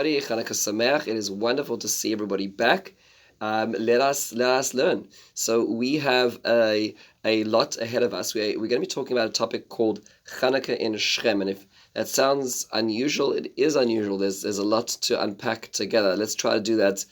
Chanukah Sameach. It is wonderful to see everybody back. Let us learn. So we have a lot ahead of us. We're going to be talking about a topic called Chanukah in Shechem, and if that sounds unusual, it is unusual. There's a lot to unpack together. Let's try to do that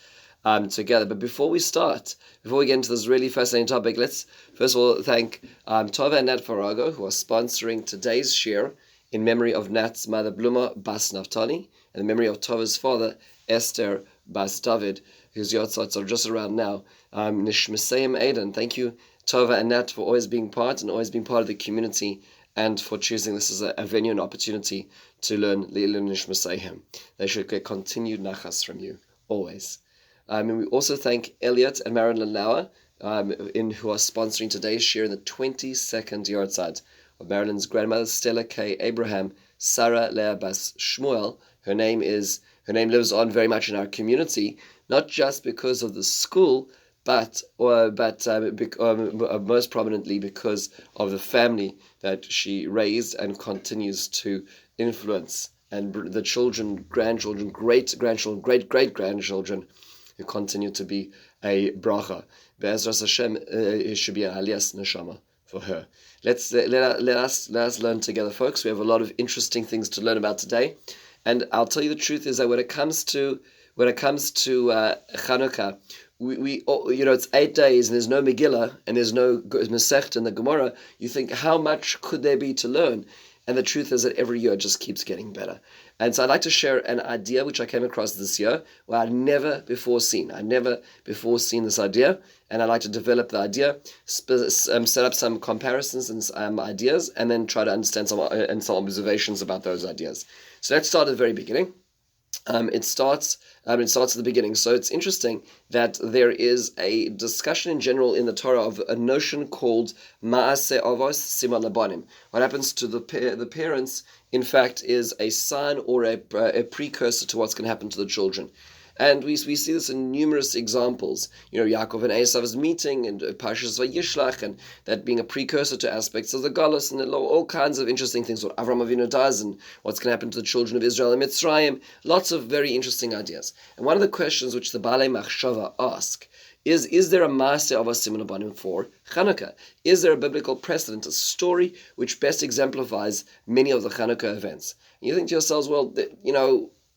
together. But before we get into this really fascinating topic, let's first of all thank Torah and Nat Farago, who are sponsoring today's shir in memory of Nat's mother Bluma Bas Naftali, and the memory of Tova's father Esther Bas David, whose yortzats are just around now. Nishmeseim Aiden. Thank you, Tova and Nat, for always being part of the community, and for choosing this as a venue and opportunity to learn Leilun Nishmeseim. They should get continued nachas from you always. And we also thank Elliot and Marilyn Lauer, who are sponsoring today's shir in the 22nd yortzat of Marilyn's grandmother Stella K. Abraham, Sarah Leah Bas Shmuel. Her name lives on very much in our community, not just because of the school, but most prominently because of the family that she raised and continues to influence, and the children, grandchildren, great-grandchildren, great-great-grandchildren who continue to be a bracha. Be'ezras Hashem, it should be a aliyas neshama for her. Let us learn together, folks. We have a lot of interesting things to learn about today, and I'll tell you the truth is that when it comes to Chanukah, we it's 8 days and there's no Megillah and there's no Masechta in the Gemara. You think, how much could there be to learn? And the truth is that every year it just keeps getting better. And so I'd like to share an idea which I came across this year, where I'd never before seen this idea, and I'd like to develop the idea, set up some comparisons and ideas, and then try to understand some observations about those ideas. So let's start at the very beginning. It starts at the beginning. So it's interesting that there is a discussion in general in the Torah of a notion called Ma'aseh Avos Siman Labanim. What happens to the parents, in fact, is a sign or a precursor to what's going to happen to the children. And we see this in numerous examples. Yaakov and Esav's meeting, and Parshas Vayishlach, and that being a precursor to aspects of the Galus, and all kinds of interesting things. What Avram Avinu does, and what's going to happen to the children of Israel in Mitzrayim. Lots of very interesting ideas. And one of the questions which the Baalei Machshava ask is there a Maaseh Avos Siman Labanim for Chanukah? Is there a biblical precedent, a story which best exemplifies many of the Chanukah events? And you think to yourselves, well,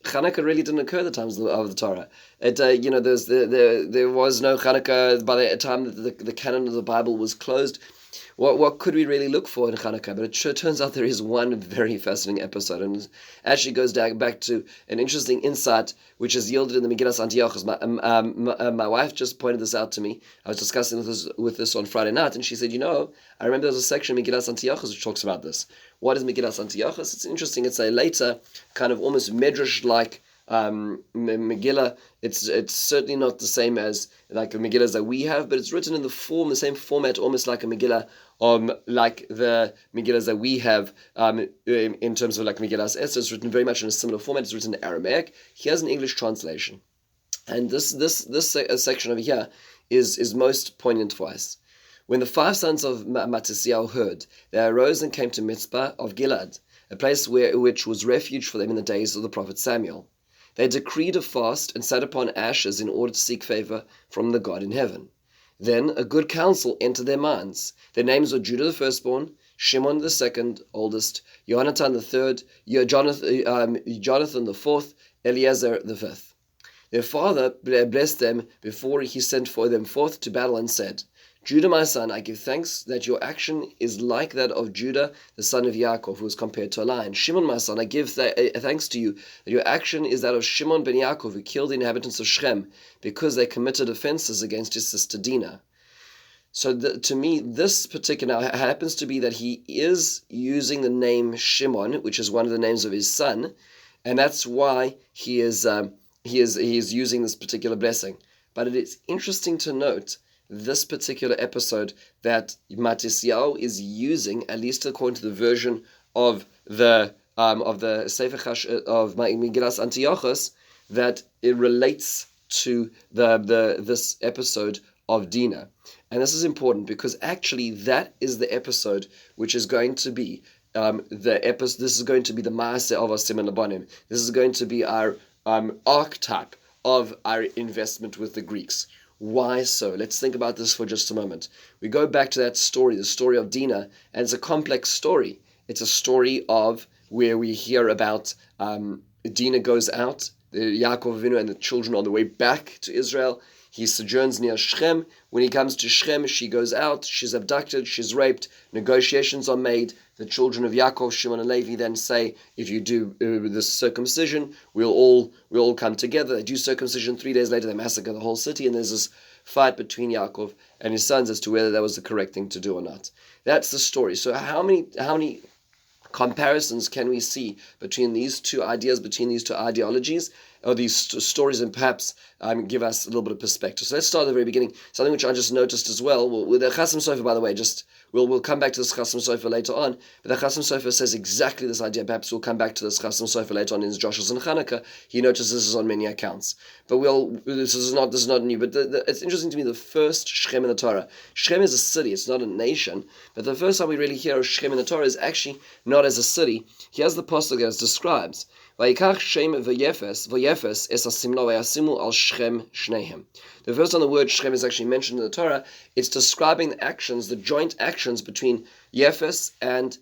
Chanukah really didn't occur at the times of the Torah. There was no Chanukah by the time that the canon of the Bible was closed. What could we really look for in Chanukah? But it sure turns out there is one very fascinating episode, and it actually goes back to an interesting insight which is yielded in the Megillas Antiochus. My wife just pointed this out to me. I was discussing with this on Friday night, and she said, I remember there's a section in Megillas Antiochus which talks about this. What is Megillas Antiochus? It's interesting. It's a later kind of almost medrash-like Megillah. It's certainly not the same as like the Megillas that we have, but it's written in the same format, almost like a Megillah, like the Megillas that we have in terms of like Megillas Esther. It's written very much in a similar format. It's written in Aramaic. Here's an English translation, and this section over here is most poignant for us. When the 5 sons of Mattisiah heard, they arose and came to Mitzpah of Gilad, a place which was refuge for them in the days of the prophet Samuel. They decreed a fast and sat upon ashes in order to seek favor from the God in heaven. Then a good counsel entered their minds. Their names were Judah the firstborn, Shimon the second oldest, Jonathan the third, Jonathan the fourth, Eliezer the fifth. Their father blessed them before he sent for them forth to battle and said, Judah, my son, I give thanks that your action is like that of Judah, the son of Yaakov, who was compared to a lion. Shimon, my son, I give thanks to you that your action is that of Shimon ben Yaakov, who killed the inhabitants of Shechem, because they committed offenses against his sister Dinah. So to me, this particular happens to be that he is using the name Shimon, which is one of the names of his son, and that's why he is using this particular blessing. But it is interesting to note this particular episode that Mattisiah is using, at least according to the version of the Sefer of Megillas Antiochus, that it relates to this episode of Dinah. And this is important because actually that is the episode which is going to be this is going to be the Maaseh Avos Siman Labanim. This is going to be our archetype of our investment with the Greeks. Why so? Let's think about this for just a moment. We go back to that story, the story of Dinah, and it's a complex story. It's a story of where we hear about Dinah goes out, Yaakov Avinu and the children on the way back to Israel. He sojourns near Shechem. When he comes to Shechem, she goes out, she's abducted, she's raped, negotiations are made. The children of Yaakov, Shimon and Levi then say, if you do this circumcision, we'll all come together. They do circumcision. 3 days later, they massacre the whole city, and there's this fight between Yaakov and his sons as to whether that was the correct thing to do or not. That's the story. So how many comparisons can we see between these two ideas, between these two ideologies, or these stories, and perhaps give us a little bit of perspective? So let's start at the very beginning. Something which I just noticed as well. With the Chasam Sofer, by the way, we'll come back to this Chasam Sofer later on. But the Chasam Sofer says exactly this idea. Perhaps we'll come back to this Chasam Sofer later on in his Joshua and Chanukah. He notices this on many accounts. But this is not new. But it's interesting to me, the first Shechem in the Torah. Shechem is a city. It's not a nation. But the first time we really hear of Shechem in the Torah is actually not as a city. Here's the pasuk as describes. The first time the word Shechem is actually mentioned in the Torah, it's describing the actions, the joint actions between Yefes and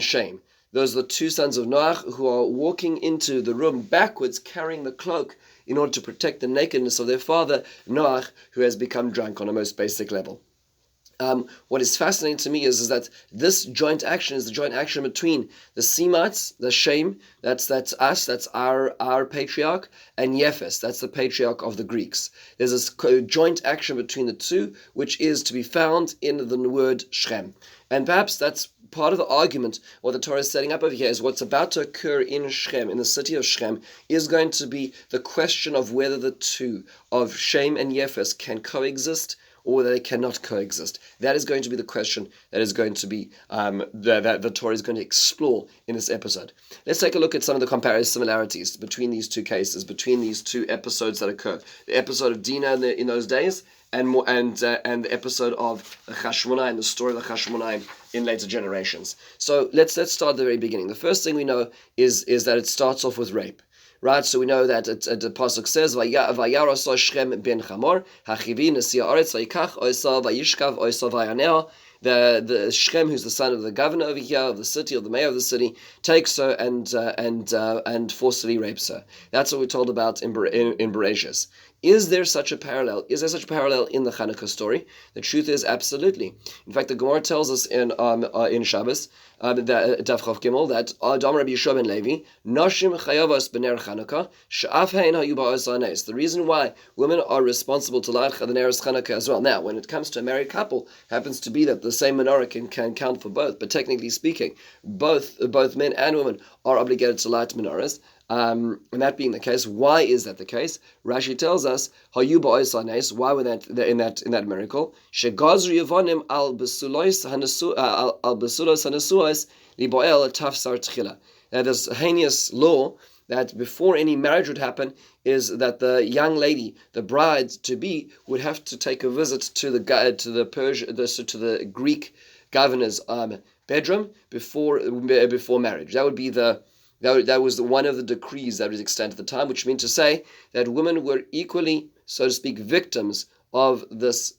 Shem. Those are the two sons of Noach who are walking into the room backwards, carrying the cloak in order to protect the nakedness of their father, Noach, who has become drunk on a most basic level. What is fascinating to me is that this joint action is the joint action between the Semites, the Shem, that's us, that's our patriarch, and Yefes, that's the patriarch of the Greeks. There's this joint action between the two, which is to be found in the word Shechem. And perhaps that's part of the argument, what the Torah is setting up over here, is what's about to occur in Shechem, in the city of Shechem, is going to be the question of whether the two of Shem and Yefes can coexist, or whether they cannot coexist. That is going to be the question that is going to be that the Torah is going to explore in this episode. Let's take a look at some of the comparative similarities between these two cases, between these two episodes that occur. The episode of Dinah in those days, and the episode of the Chashmonai, the story of the Chashmonai in later generations. So let's start at the very beginning. The first thing we know is that it starts off with rape. Right, so we know that the pasuk says, "Vayarasa Shechem ben Chamor, hachivi nasi haaretz vayikach oisa vayishkav oisa vayanea." The Shechem, who's the son of the governor over here of the city, or the mayor of the city, takes her and forcibly rapes her. That's what we're told about in Bereshis. Is there such a parallel? Is there such a parallel in the Chanukah story? The truth is absolutely. In fact, the Gemara tells us in Shabbos, Daf Chav Gimel, that Adam Rabbi Yeshua ben Levi, Nashim chayavos b'ner Chanukah, she'af hein hayu ba'os hanes. The reason why women are responsible to light the ner Chanukah as well. Now, when it comes to a married couple, happens to be that the same menorah can count for both. But technically speaking, both men and women are obligated to light menorahs. And that being the case, why is that the case? Rashi tells us, "Hayu ba'os hanes." Why were that in that miracle? Shegazru yavonim al besulos hanasuos liboel tafsar tchila. Now, this heinous law that before any marriage would happen is that the young lady, the bride to be, would have to take a visit to the Greek governor's bedroom before marriage. That would be that was one of the decrees that was extant at the time, which meant to say that women were equally, so to speak, victims of this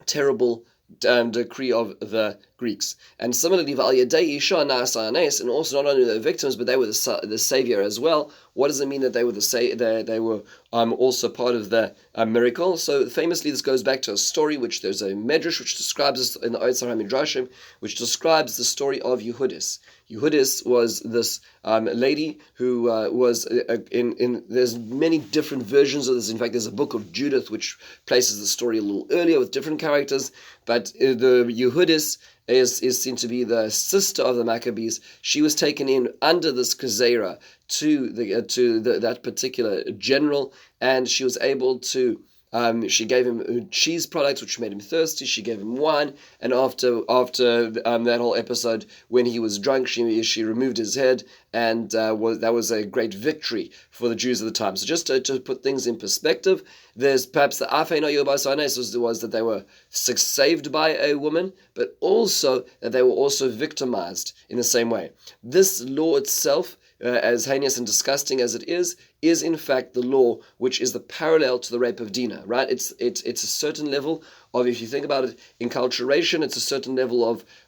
terrible decree of the Greeks. And similarly, and also not only the victims, but they were the savior as well. What does it mean that they were they were also part of the miracle? So famously, this goes back to a story which there's a medrash which describes this in the Otzar HaMidrashim, which describes the story of Yehudis. Yehudis was this lady who was in. There's many different versions of this. In fact, there's a book of Judith which places the story a little earlier with different characters. But the Yehudis is seen to be the sister of the Maccabees. She was taken in under this Gezerah to that particular general, and she was able to. She gave him cheese products, which made him thirsty. She gave him wine, and after that whole episode, when he was drunk, she removed his head, and that was a great victory for the Jews of the time. So just to put things in perspective, there's perhaps the Afein Yobasanes was that they were saved by a woman, but also that they were also victimized in the same way. This law itself as heinous and disgusting as it is in fact the law which is the parallel to the rape of Dinah, right? It's a certain level of, if you think about it, enculturation. It's a certain level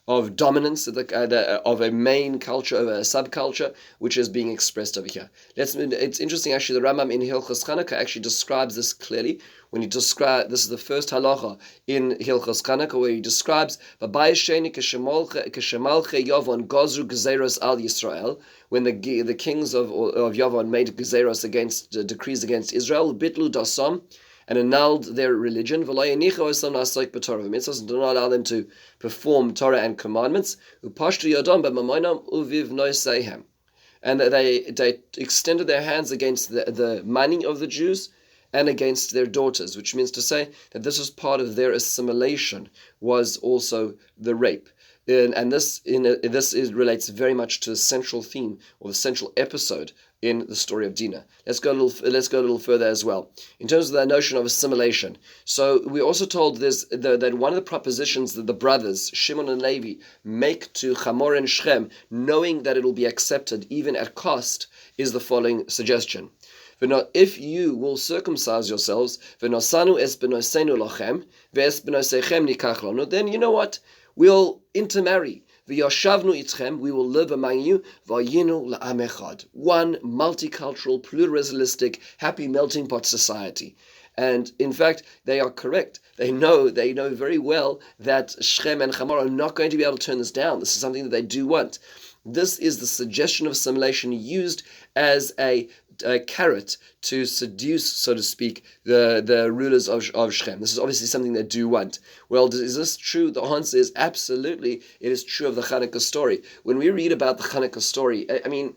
of dominance of a main culture over a subculture, which is being expressed over here. It's interesting, actually, the Rambam in Hilchos Chanukah actually describes this clearly when he describes, this is the first halacha in Hilchos Chanukah, where he describes when the kings of Yavon made gezeros against decrees against Israel, bitlu dasam, and annulled their religion. Do not allow them to perform Torah and commandments. And they extended their hands against the money of the Jews and against their daughters, which means to say that this was part of their assimilation, was also the rape. And this relates very much to the central theme or the central episode in the story of Dinah. Let's go a little further as well in terms of the notion of assimilation. So we also told that one of the propositions that the brothers Shimon and Levi make to Hamor and Shechem, knowing that it will be accepted even at cost, is the following suggestion: if you will circumcise yourselves, then you know what? We'll intermarry. We will live among you. One multicultural, pluralistic, happy melting pot society. And in fact, they are correct. They know very well that Shechem and Hamor are not going to be able to turn this down. This is something that they do want. This is the suggestion of assimilation used as a carrot to seduce, so to speak, the rulers of Shechem. This is obviously something they do want. Well, is this true? The answer is absolutely. It is true of the Chanukah story. When we read about the Chanukah story, I mean,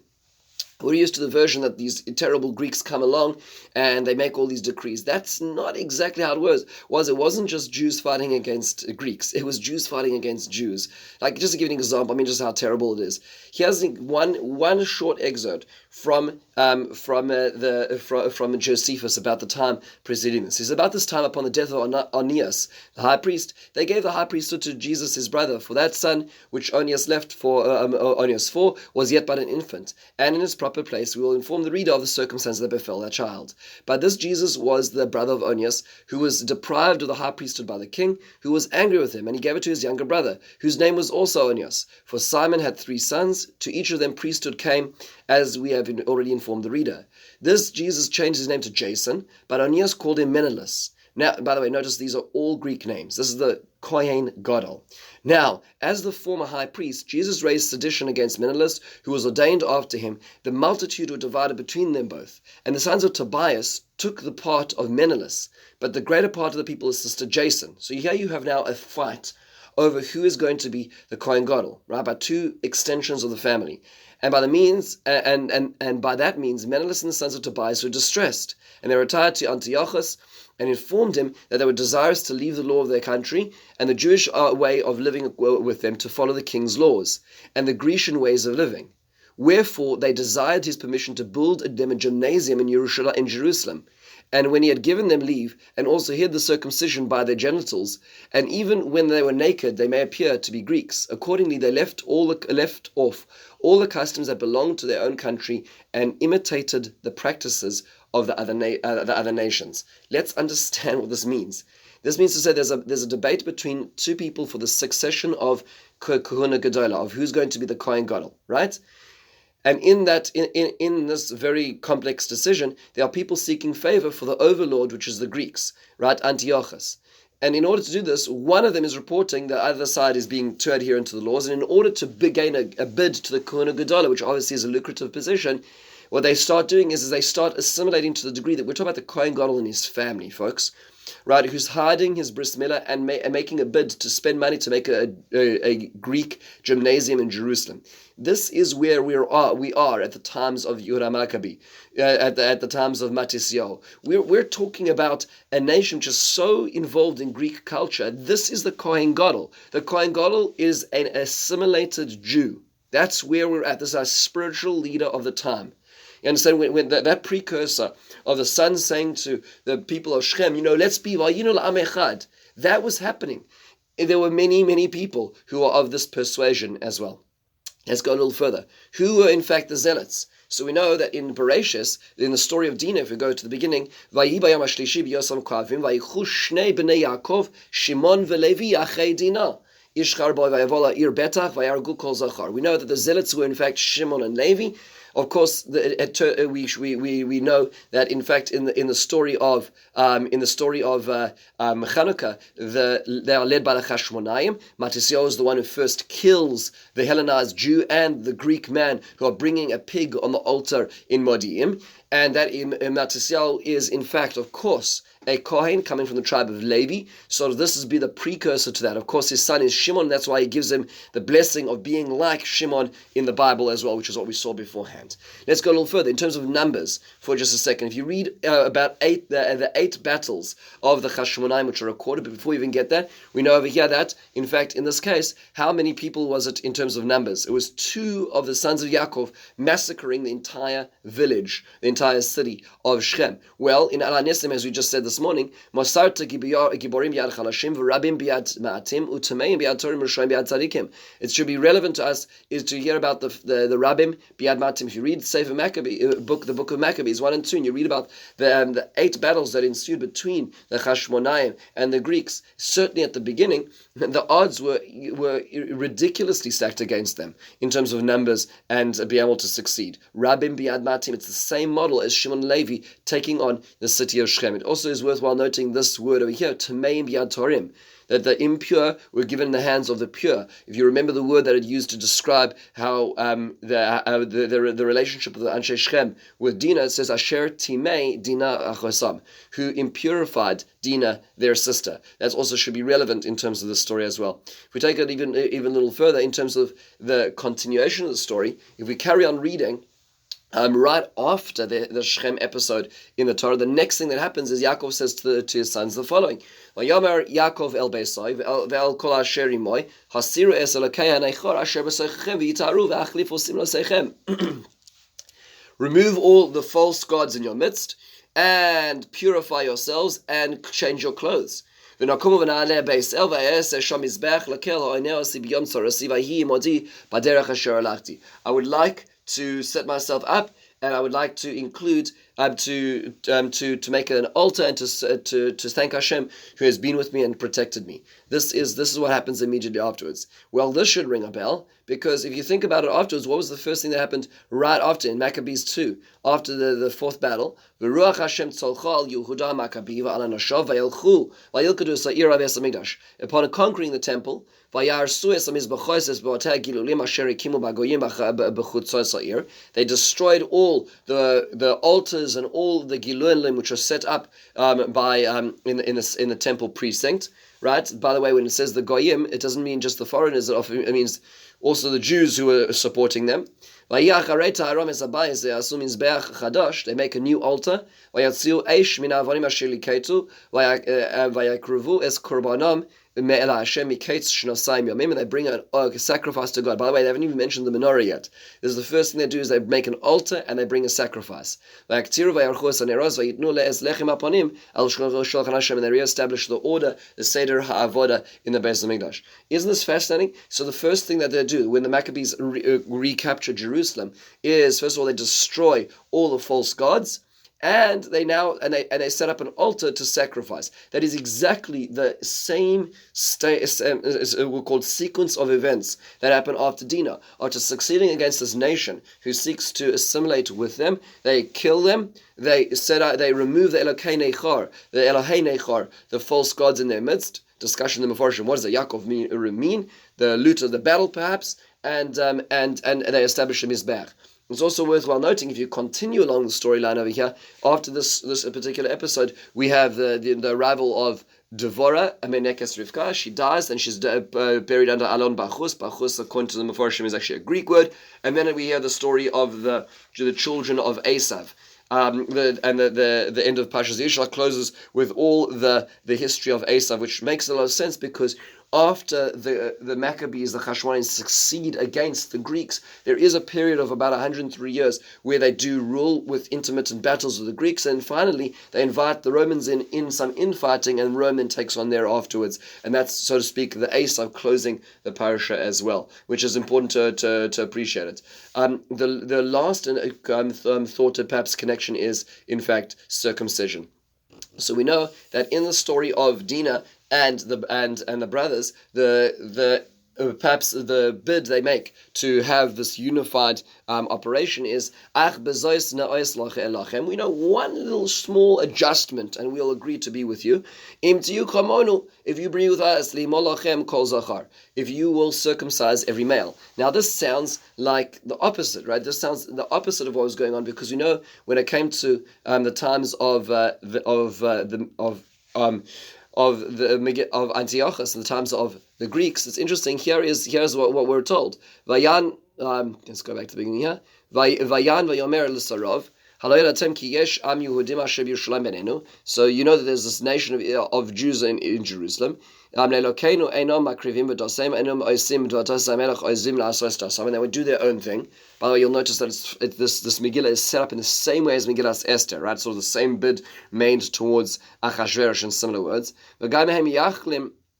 we're used to the version that these terrible Greeks come along and they make all these decrees. That's not exactly how it was. It wasn't just Jews fighting against Greeks. It was Jews fighting against Jews. Like, just to give you an example, I mean, just how terrible it is. Here's one short excerpt from Josephus about the time preceding this. It's about this time upon the death of Onias, the high priest. They gave the high priesthood to Jesus, his brother, for that son which Onias left for Onias for was yet but an infant, and in his proper place we will inform the reader of the circumstances that befell that child. But this Jesus was the brother of Onias, who was deprived of the high priesthood by the king, who was angry with him, and he gave it to his younger brother, whose name was also Onias. For Simon had 3 sons, to each of them priesthood came, as we have already informed the reader. This Jesus changed his name to Jason, but Onias called him Menelaus. Now, by the way, notice these are all Greek names. This is the Kohen Gadol. Now, as the former high priest, Jesus raised sedition against Menelaus, who was ordained after him. The multitude were divided between them both, and the sons of Tobias took the part of Menelaus, but the greater part of the people assisted Jason. So here you have now a fight over who is going to be the Kohen Gadol, right? By 2 extensions of the family. And by the means, and by that means, Menelaus and the sons of Tobias were distressed, and they retired to Antiochus and informed him that they were desirous to leave the law of their country and the Jewish way of living with them to follow the king's laws and the Grecian ways of living. Wherefore they desired his permission to build them a gymnasium in Jerusalem. And when he had given them leave, and also hid the circumcision by their genitals, and even when they were naked, they may appear to be Greeks. Accordingly, they left off all the customs that belonged to their own country, and imitated the practices of the other nations. Let's understand what this means. This means to say there's a debate between 2 people for the succession of Kahuna Gedola, of who's going to be the Kohen Gadol, right? And in this very complex decision, there are people seeking favor for the overlord, which is the Greeks, right? Antiochus. And in order to do this, one of them is reporting the other side is being too adherent to the laws. And in order to gain a bid to the Kahuna Gedola, which obviously is a lucrative position, what they start doing is they start assimilating to the degree that we're talking about the Kohen Gadol and his family, folks, right? Who's hiding his bris milah and making a bid to spend money to make a Greek gymnasium in Jerusalem. This is where we are at the times of Yehuda Maccabi, at the times of Matisyahu. We're talking about a nation which is so involved in Greek culture. This is the Kohen Gadol. The Kohen Gadol is an assimilated Jew. That's where we're at. This is our spiritual leader of the time. You understand, when that precursor of the son saying to the people of Shechem, let's be vayinu la'am echad, that was happening. And there were many, many people who are of this persuasion as well. Let's go a little further. Who were in fact the zealots? So we know that in Bereshis, in the story of Dinah, if we go to the beginning, Vayi bayom hashlishi b'yosam kavim, vayichu shnei b'nei Yaakov, Shimon v'Levi achei Dinah. Ishchar boy vayavola ir betach vayargu kol zachar. We know that the zealots were in fact Shimon and Levi. Of course, we know that in fact in the story of Chanukah, they are led by the Chashmonaim. Matisyahu is the one who first kills the Hellenized Jew and the Greek man who are bringing a pig on the altar in Modi'im, and that Matisyahu is in fact, of course, a Kohen coming from the tribe of Levi. So this is be the precursor to that. Of course, his son is Shimon. That's why he gives him the blessing of being like Shimon in the Bible as well, which is what we saw beforehand. Let's go a little further in terms of numbers for just a second. If you read about the 8 battles of the Chashmonaim, which are recorded, but before we even get that, we know over here that, in fact, in this case, how many people was it in terms of numbers? It was 2 of the sons of Yaakov massacring the entire village, the entire city of Shechem. Well, in Al HaNesim, as we just said this morning, Masarta giborim biyad chalashim v'rabim biyad ma'atim u'tameim biyad torim r'shoim biyad tzadikim. It should be relevant to us is to hear about the rabbim biyad ma'atim. If you read Sefer Maccabee, the book of Maccabees 1 and 2, and you read about the 8 battles that ensued between the Chashmonaim and the Greeks, certainly at the beginning, the odds were ridiculously stacked against them in terms of numbers and be able to succeed. Rabbim biyad ma'atim. It's the same model as Shimon and Levi taking on the city of Shechem. It also is worthwhile noting this word over here, Tameim biyad torim, that the impure were given in the hands of the pure. If you remember the word that it used to describe how the relationship of the Anshe Shechem with Dinah, it says Asher Timei Dinah Achosam, who impurified Dinah, their sister. That also should be relevant in terms of the story as well. If we take it even a little further in terms of the continuation of the story, if we carry on reading, right after the Shechem episode in the Torah, the next thing that happens is Yaakov says to his sons the following: Vayomer Yaakov el Beisai ve'el kol asher imoy hasiru es elokei hanechor asher b'seichechem v'yitaru ve'achlifu simlo seichem. Remove all the false gods in your midst and purify yourselves and change your clothes. I would like to set myself up, and I would like to include to make an altar and to thank Hashem who has been with me and protected me. This is what happens immediately afterwards. Well, this should ring a bell, because if you think about it afterwards, what was the first thing that happened right after in Maccabees 2, after the 4th battle? V'ruach Hashem tzolcha al Yehuda Maccabi v'al anashav v'yelchu v'yilkadu sa'ir aves hamikdash. Upon conquering the temple, they destroyed all the altars and all the gilulim which are set up in the temple precinct. Right? By the way, when it says the goyim, it doesn't mean just the foreigners. It means also the Jews who were supporting them. They make a new altar. And they bring a sacrifice to God. By the way, they haven't even mentioned the menorah yet. This is the first thing they do, is they make an altar and they bring a sacrifice. And they reestablish the order, the Seder HaAvodah in the Beis HaMikdash. Isn't this fascinating? So the first thing that they do when the Maccabees recapture Jerusalem is, first of all, they destroy all the false gods. And they set up an altar to sacrifice. That is exactly the same called sequence of events that happen after Dinah. After succeeding against this nation who seeks to assimilate with them, they kill them. They remove the Elokei Nechar, the false gods in their midst. Discussion in the Mefarshim. What does the Yaakov mean? The loot of the battle, perhaps, and they establish a Mizbeach. It's also worthwhile noting, if you continue along the storyline over here, after this particular episode, we have the arrival of Devorah, Amenekes Rivka. She dies, and she's buried under Alon Bachus. Bachus, according to the Mefarshim, is actually a Greek word. And then we hear the story of the children of Esav. The end of Parshas Yishlach closes with all the history of Esav, which makes a lot of sense, because after the Maccabees, the Hashmonaim, succeed against the Greeks, there is a period of about 103 years where they do rule with intermittent battles with the Greeks, and finally they invite the Romans in some infighting, and Rome then takes on there afterwards. And that's, so to speak, the ace of closing the parasha as well, which is important to appreciate it. The last thought to perhaps connection is, in fact, circumcision. So we know that in the story of Dinah and the brothers, perhaps the bid they make to have this unified operation is Ach bezois na'os lacha elachem. We know one little small adjustment, and we'll agree to be with you. Im tiyu kamonu, if you be with us, limolachem kol zachar, if you will circumcise every male. Now this sounds like the opposite, right? This sounds the opposite of what was going on, because we know when it came to the times of Antiochus, in the times of the Greeks, it's interesting. Here's what we're told. Vayan, let's go back to the beginning here. Vayan vayomer l'sarov. So you know that there's this nation of Jews in Jerusalem. And they would do their own thing. By the way, you'll notice that this Megillah is set up in the same way as Megillah Esther, right? Sort of the same bid made towards Achashverosh in similar words.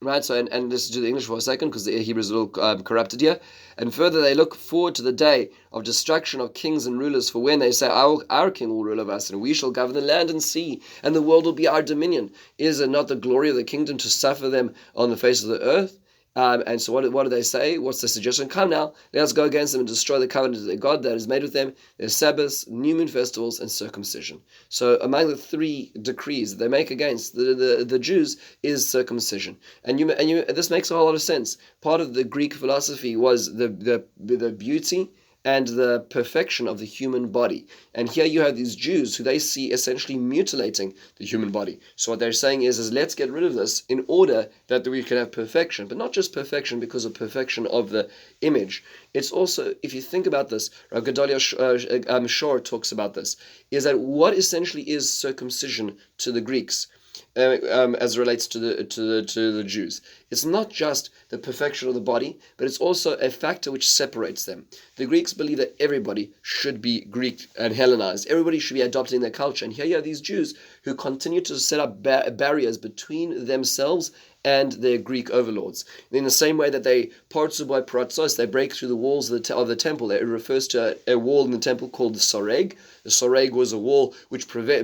Right, so and let's do the English for a second, because the Hebrew is a little corrupted here. And further, they look forward to the day of destruction of kings and rulers, for when they say, our king will rule over us, and we shall govern the land and sea, and the world will be our dominion. Is it not the glory of the kingdom to suffer them on the face of the earth? And so what do they say? What's the suggestion? Come now, let us go against them and destroy the covenant of their God that is made with them, their Sabbaths, new moon festivals, and circumcision. So among the three decrees that they make against the Jews is circumcision. And this makes a whole lot of sense. Part of the Greek philosophy was the beauty and the perfection of the human body. And here you have these Jews who they see essentially mutilating the human body. So what they're saying is let's get rid of this in order that we can have perfection. But not just perfection because of perfection of the image. It's also, if you think about this, Rav Gedalia Shor talks about this, is that what essentially is circumcision to the Greeks, as it relates to the Jews. It's not just the perfection of the body, but it's also a factor which separates them. The Greeks believe that everybody should be Greek and Hellenized. Everybody should be adopting their culture. And here you have these Jews who continue to set up barriers between themselves and their Greek overlords. In the same way that they break through the walls of the temple. It refers to a wall in the temple called the Soreg. The Soreg was a wall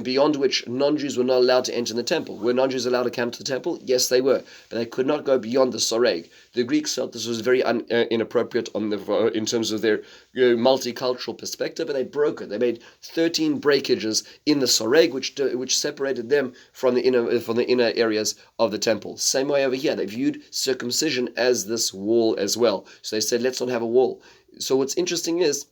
beyond which non-Jews were not allowed to enter the temple. Were non-Jews allowed to come to the temple? Yes, they were. But they could not go beyond the Soreg. The Greeks felt this was very inappropriate in terms of their multicultural perspective, and they broke it. They made 13 breakages in the Soreg, which separated them from the inner areas of the temple. Same way over here, they viewed circumcision as this wall as well. So they said, let's not have a wall. So what's interesting is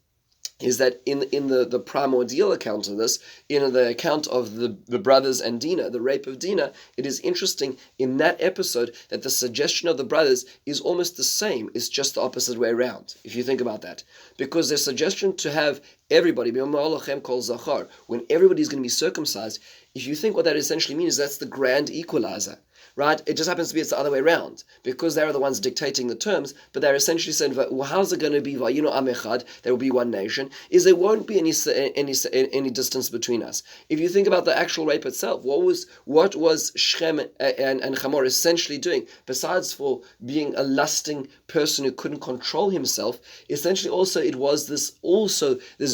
that in the primordial account of this, in the account of the brothers and Dinah, the rape of Dinah, it is interesting in that episode that the suggestion of the brothers is almost the same. It's just the opposite way around, if you think about that. Because their suggestion to have everybody, when everybody's going to be circumcised, if you think what that essentially means, that's the grand equalizer. Right? It just happens to be it's the other way around, because they're the ones dictating the terms, but they're essentially saying, well, how's it going to be? There will be one nation. There won't be any distance between us. If you think about the actual rape itself, what was Shechem and Hamor essentially doing, besides for being a lusting person who couldn't control himself? Essentially, also it was this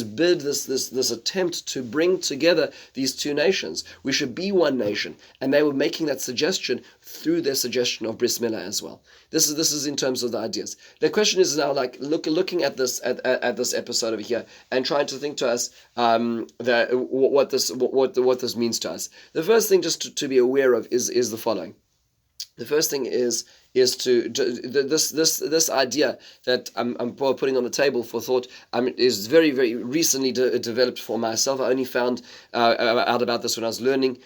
bid, this attempt to bring together these two nations. We should be one nation, and they were making that suggestion through their suggestion of bris milah as well. This is in terms of the ideas. The question is now, like, looking at this at this episode over here and trying to think to us what this means to us. The first thing just to be aware of is the following. The first thing is to this idea that I'm putting on the table for thought is very, very recently developed for myself. I only found out about this when I was learning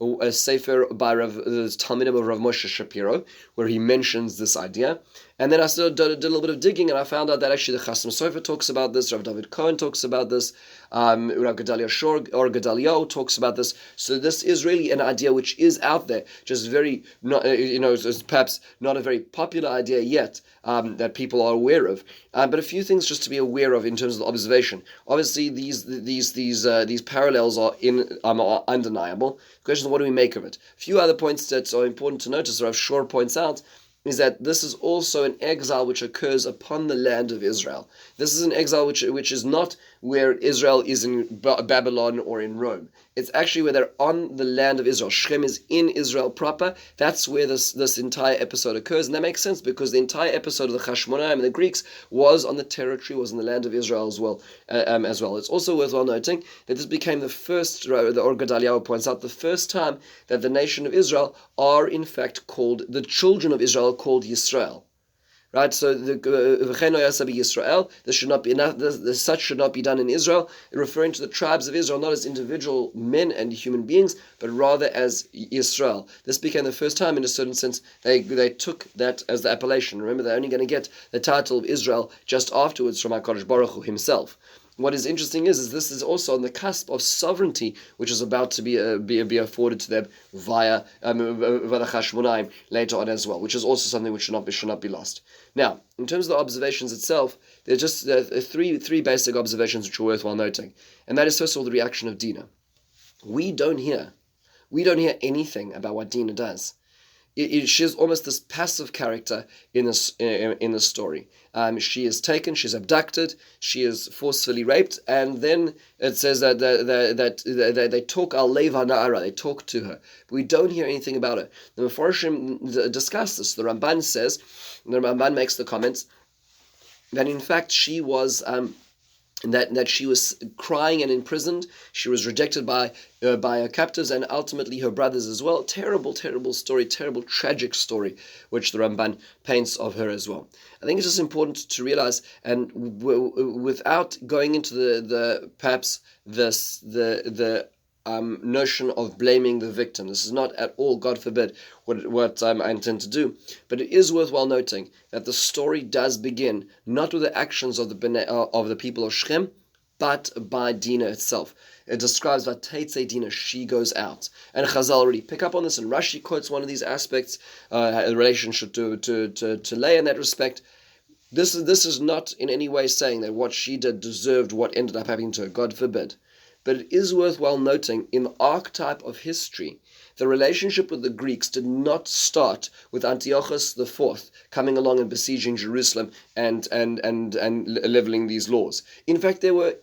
a sefer by the Talmudim of Rav Moshe Shapiro, where he mentions this idea. And then I still did a little bit of digging, and I found out that actually the Chasam Sofer talks about this, Rav David Cohen talks about this, Rav Gedalia Shor or Gedalia talks about this. So this is really an idea which is out there, just very not, it's perhaps not a very popular idea yet that people are aware of. But a few things just to be aware of in terms of the observation. Obviously, these parallels are undeniable. The question is, what do we make of it? A few other points that are important to notice, Rav Shor points out, is that this is also an exile which occurs upon the land of Israel. This is an exile which is not where Israel is in Babylon or in Rome. It's actually where they're on the land of Israel. Shechem is in Israel proper. That's where this entire episode occurs. And that makes sense because the entire episode of the Hashmonaim and the Greeks was on the territory, was in the land of Israel as well. It's also worthwhile noting that this became the first, the Or Gedaliah points out, the first time that the nation of Israel are in fact called, the children of Israel called Yisrael. Right, so the Yisrael, this should not be enough. Such should not be done in Israel, referring to the tribes of Israel not as individual men and human beings, but rather as Yisrael. This became the first time, in a certain sense, they took that as the appellation. Remember, they're only going to get the title of Israel just afterwards from HaKadosh Baruch Hu himself. What is interesting is this is also on the cusp of sovereignty, which is about to be afforded to them via the Hashmonaim later on as well, which is also something which should not be lost. Now, in terms of the observations itself, there's just three basic observations which are worthwhile noting, and that is first of all the reaction of Dinah. We don't hear anything about what Dinah does. She is almost this passive character in the story. She is taken, she's abducted, she is forcefully raped, and then it says that they talk al leva na'ara, they talk to her. But we don't hear anything about her. The Mefarshim discuss this. The Ramban makes the comments that in fact she was that she was crying and imprisoned. She was rejected by her captors and ultimately her brothers as well. Terrible, terrible story, terrible, tragic story, which the Ramban paints of her as well. I think it's just important to realize, and without going into the notion of blaming the victim. This is not at all, God forbid, what I intend to do. But it is worthwhile noting that the story does begin not with the actions of the people of Shechem, but by Dinah itself. It describes Vateitze Dinah, she goes out. And Chazal already pick up on this, and Rashi quotes one of these aspects, in relationship to Leah in that respect. This is not in any way saying that what she did deserved what ended up happening to her, God forbid. But it is worthwhile noting, in the archetype of history, the relationship with the Greeks did not start with Antiochus IV coming along and besieging Jerusalem and leveling these laws. In fact, there were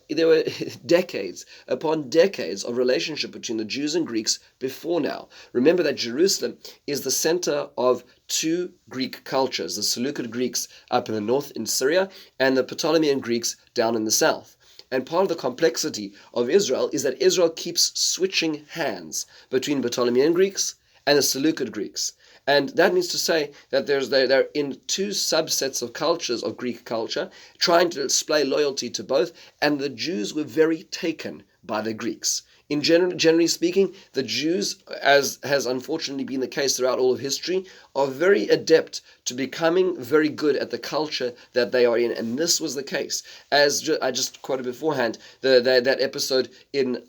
decades upon decades of relationship between the Jews and Greeks before now. Remember that Jerusalem is the center of two Greek cultures, the Seleucid Greeks up in the north in Syria and the Ptolemean Greeks down in the south. And part of the complexity of Israel is that Israel keeps switching hands between Ptolemean Greeks and the Seleucid Greeks. And that means to say that they're in two subsets of cultures, of Greek culture, trying to display loyalty to both, and the Jews were very taken by the Greeks. Generally speaking, the Jews, as has unfortunately been the case throughout all of history, are very adept to becoming very good at the culture that they are in, and this was the case. As I just quoted beforehand, that episode in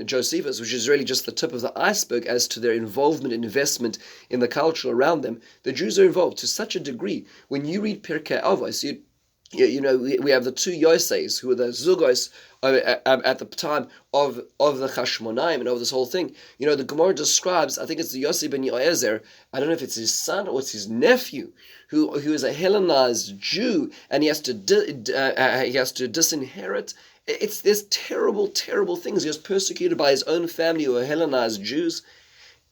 Josephus, which is really just the tip of the iceberg as to their involvement and investment in the culture around them. The Jews are involved to such a degree. When you read Pirkei Avos, we have the two Yoseis, who were the Zugos at the time of the Hashmonaim and of this whole thing. The Gemara describes, I think it's the Yossi ben Yoezer, I don't know if it's his son or it's his nephew, who is a Hellenized Jew, and he has to disinherit. There's terrible, terrible things. He was persecuted by his own family who are Hellenized Jews.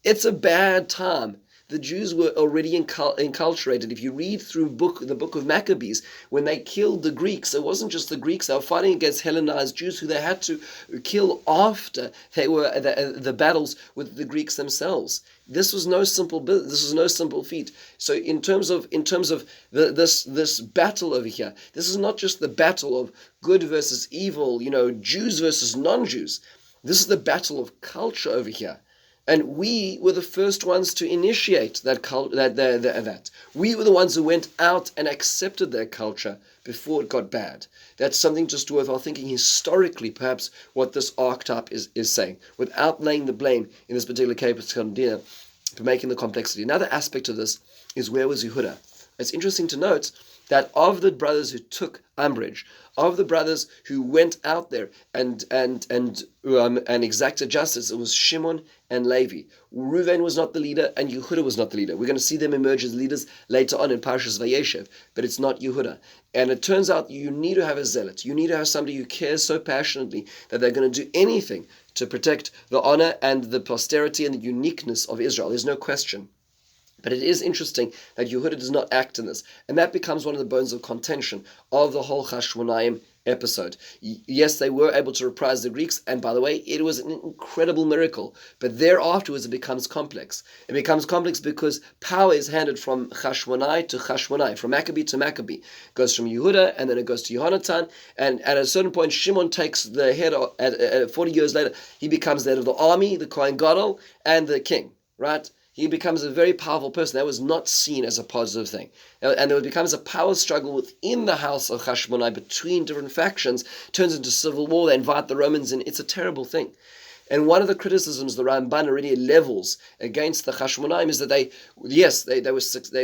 It's a bad time. The Jews were already enculturated. If you read through the book of Maccabees, when they killed the Greeks, it wasn't just the Greeks. They were fighting against Hellenized Jews who they had to kill after they were the battles with the Greeks themselves. This was no simple feat. So in terms of this battle over here, this is not just the battle of good versus evil, Jews versus non-Jews. This is the battle of culture over here. And we were the first ones to initiate that. We were the ones who went out and accepted their culture before it got bad. That's something just worthwhile thinking historically, perhaps, what this archetype is saying, without laying the blame in this particular case on Dinah. making the complexity. Another aspect of this is, where was Yehuda? It's interesting to note that of the brothers who took umbrage, of the brothers who went out there and exacted justice, it was Shimon and Levi. Reuven was not the leader, and Yehuda was not the leader. We're going to see them emerge as leaders later on in Parshas Vayeshev, but it's not Yehuda. And it turns out you need to have a zealot. You need to have somebody who cares so passionately that they're going to do anything to protect the honor and the posterity and the uniqueness of Israel. There's no question. But it is interesting that Yehuda does not act in this. And that becomes one of the bones of contention of the whole Chashmonaim episode. Yes, they were able to reprise the Greeks, and by the way, it was an incredible miracle. But thereafterwards it becomes complex. It becomes complex because power is handed from Chashmonai to Chashmonai, from Maccabee to Maccabee. It goes from Yehuda, and then it goes to Yehonatan, and at a certain point, Shimon takes the head, 40 years later, he becomes the head of the army, the Kohen Gadol, and the king, right? He becomes a very powerful person. That was not seen as a positive thing. And there becomes a power struggle within the house of Chashmonai between different factions, turns into civil war, they invite the Romans in. It's a terrible thing. And one of the criticisms the Ramban already levels against the Chashmonaim is that they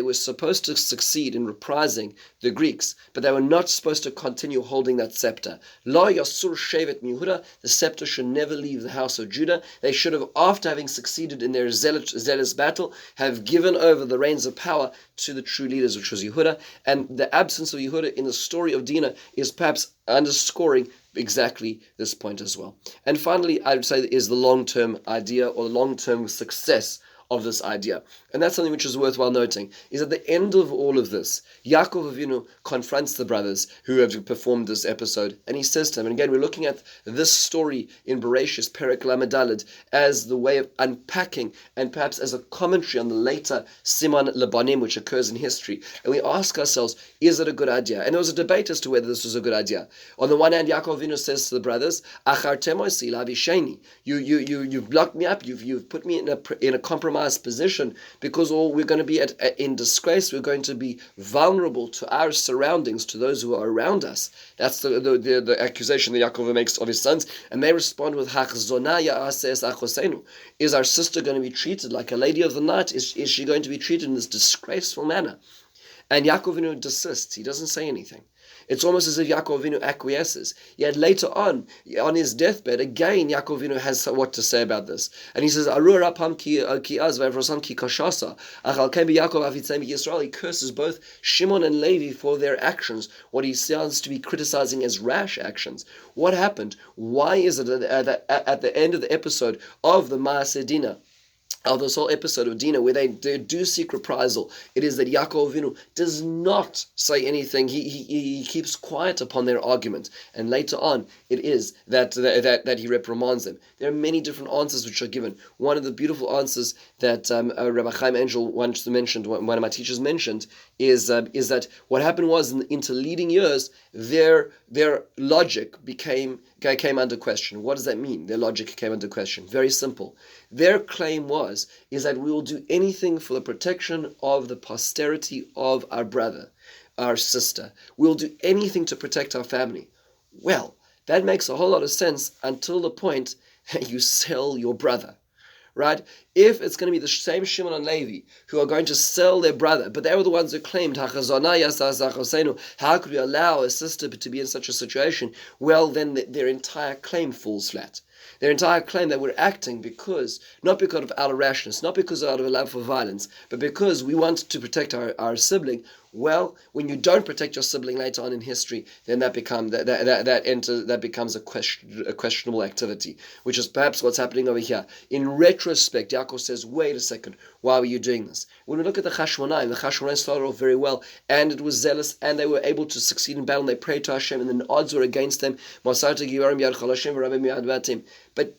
were supposed to succeed in reprising the Greeks, but they were not supposed to continue holding that scepter. Lo yasur shevet miYehuda, the scepter should never leave the house of Judah. They should have, after having succeeded in their zealous battle, have given over the reins of power to the true leaders, which was Yehuda. And the absence of Yehuda in the story of Dinah is perhaps underscoring exactly this point as well. And finally, I would say is the long-term idea or long-term success of this idea. And that's something which is worthwhile noting, is at the end of all of this, Yaakov Avinu confronts the brothers who have performed this episode, and he says to them, and again, we're looking at this story in Bereshis, Perek Lamed Daled, as the way of unpacking, and perhaps as a commentary on the later Siman Lebanim, which occurs in history. And we ask ourselves, is it a good idea? And there was a debate as to whether this was a good idea. On the one hand, Yaakov Avinu says to the brothers, Achartem osi lavisheni, you've blocked me up, you've put me in a compromised position, because we're going to be in disgrace, we're going to be vulnerable to our surroundings, to those who are around us. That's the accusation that Yaakov makes of his sons, and they respond with Hachzona ya'ases achosenu. Is our sister going to be treated like a lady of the night? Is she going to be treated in this disgraceful manner? And Yaakov Avinu desists. He doesn't say anything. It's almost as if Yaakov Avinu acquiesces. Yet later on his deathbed, again Yaakov Avinu has what to say about this. And he says, he curses both Shimon and Levi for their actions, what he sounds to be criticizing as rash actions. What happened? Why is it that at the end of the episode of the Maaseh Dinah, of this whole episode of Dinah, where they do seek reprisal, it is that Yaakov Avinu does not say anything. He keeps quiet upon their argument, and later on it is that he reprimands them. There are many different answers which are given. One of the beautiful answers that Rabbi Chaim Angel once mentioned, one of my teachers mentioned, is that what happened was in the interleading years, their logic came under question. What does that mean? Their logic came under question. Very simple. Their claim is that we will do anything for the protection of the posterity of our brother, our sister. We'll do anything to protect our family. Well, that makes a whole lot of sense until the point that you sell your brother. Right? If it's going to be the same Shimon and Levi who are going to sell their brother, but they were the ones who claimed, how could we allow a sister to be in such a situation? Well, then their entire claim falls flat. Their entire claim that we're acting not because of out of rashness, not because out of a love for violence, but because we want to protect our sibling. Well, when you don't protect your sibling later on in history, then that becomes a questionable activity, which is perhaps what's happening over here. In retrospect, Yaakov says, wait a second, why were you doing this? When we look at the Chashmonaim started off very well, and it was zealous, and they were able to succeed in battle, and they prayed to Hashem, and then the odds were against them. But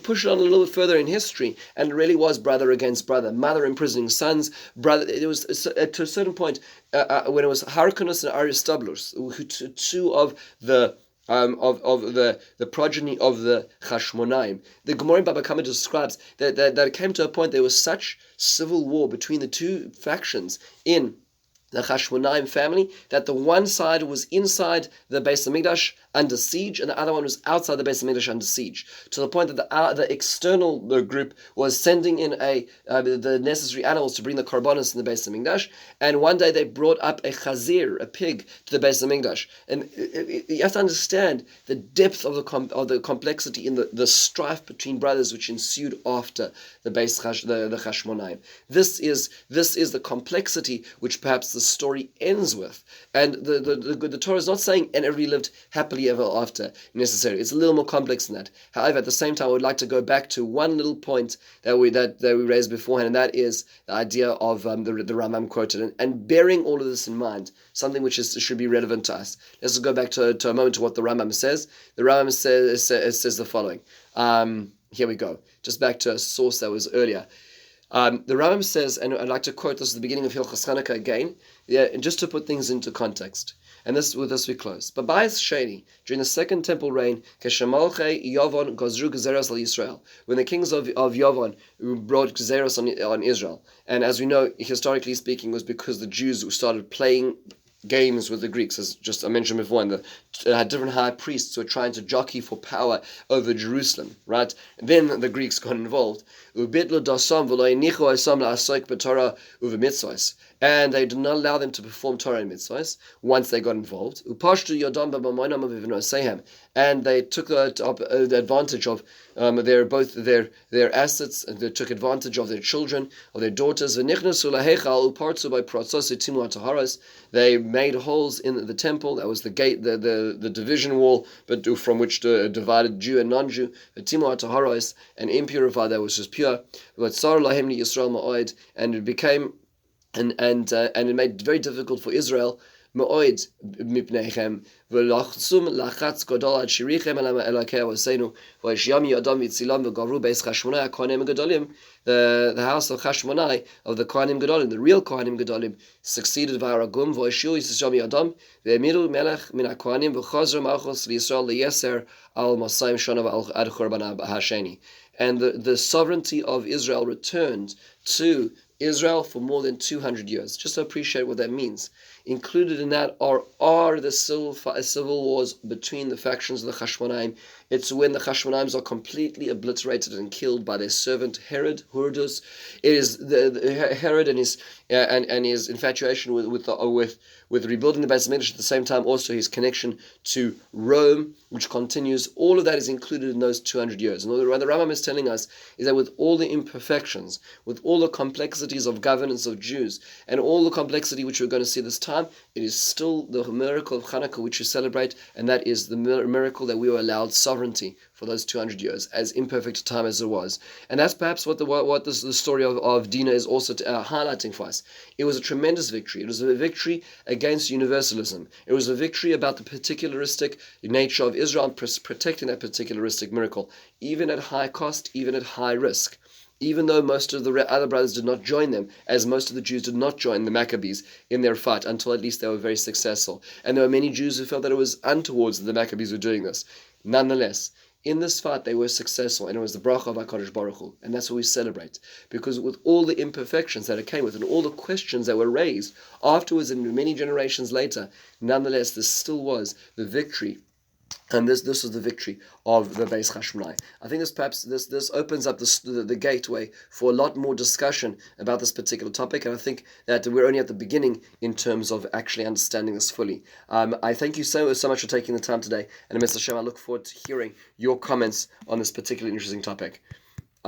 push it on a little bit further in history, and it really was brother against brother, mother imprisoning sons, brother. It was to a certain point when it was Hyrcanus and Aristobulus, two of the progeny of the Chashmonaim. The Gemara in Baba Kama describes that it came to a point there was such civil war between the two factions in the Chashmonaim family that the one side was inside the Beis Hamikdash under siege, and the other one was outside the Beis Hamikdash under siege, to the point that the external group was sending in the necessary animals to bring the korbanos in the Beis Hamikdash, and one day they brought up a chazir, a pig, to the Beis Hamikdash. And you have to understand the depth of the complexity in the strife between brothers which ensued after the Chashmonaim. This is the complexity which perhaps the story ends with. And the Torah is not saying, and everybody lived happily ever after, necessarily. It's a little more complex than that. However, at the same time, I would like to go back to one little point that we raised beforehand, and that is the idea of the Rambam quoted. And bearing all of this in mind, something which should be relevant to us. Let's go back to a moment to what the Rambam says. The Rambam says the following. Here we go. Just back to a source that was earlier. The Rambam says, and I'd like to quote this at the beginning of Hilchos Chanukah again, and just to put things into context. And with this we close. But by Sheni, during the second temple reign, Keshamalche Yavon Gozru Gezeros al Yisrael, when the kings of Yavon brought Gezeros on Israel, and as we know, historically speaking, was because the Jews started playing games with the Greeks, as just I mentioned before, and had different high priests who were trying to jockey for power over Jerusalem, right? And then the Greeks got involved. And they did not allow them to perform Torah and mitzvahs once they got involved. And they took the advantage of their assets, and they took advantage of their children, of their daughters. They made holes in the temple. That was the gate, the division wall, but from which divided Jew and non-Jew. And impurified that was just pure. And it became and it made it very difficult for Israel. The house of Chashmonai, of the Kohanim Gedolim, the real Kohanim Gedolim, succeeded Varagum, Voishu Yisrael Yadam, Ve'emiru Melech min HaKohanim, V'chazra Malchus L'Yisrael L'Yeser Al Masayim Shana Ad Churban HaSheni. And the sovereignty of Israel returned to Israel for more than 200 years. Just to appreciate what that means. Included in that are the civil wars between the factions of the Chashmonaim. It's when the Chashmonaims are completely obliterated and killed by their servant Herod, Hurdus. It is the Herod and his infatuation with rebuilding the Beis Hamikdash, at the same time also his connection to Rome, which continues. All of that is included in those 200 years. And what the Rambam is telling us is that with all the imperfections, with all the complexities of governance of Jews, and all the complexity which we're going to see this time, it is still the miracle of Chanukah which we celebrate, and that is the miracle that we were allowed sovereignty for those 200 years, as imperfect a time as it was. And that's perhaps what the story of Dinah is also highlighting for us. It was a tremendous victory. It was a victory against universalism. It was a victory about the particularistic nature of Israel and protecting that particularistic miracle, even at high cost, even at high risk. Even though most of the other brothers did not join them, as most of the Jews did not join the Maccabees in their fight until at least they were very successful. And there were many Jews who felt that it was untoward that the Maccabees were doing this. Nonetheless, in this fight they were successful, and it was the bracha of HaKadosh Baruch Hu, and that's what we celebrate. Because with all the imperfections that it came with, and all the questions that were raised afterwards and many generations later, nonetheless this still was the victory. And this was the victory of the Beis Chashmonai. I think this opens up the gateway for a lot more discussion about this particular topic, and I think that we're only at the beginning in terms of actually understanding this fully. I thank you so much for taking the time today, and Mr. Hashem, I look forward to hearing your comments on this particularly interesting topic.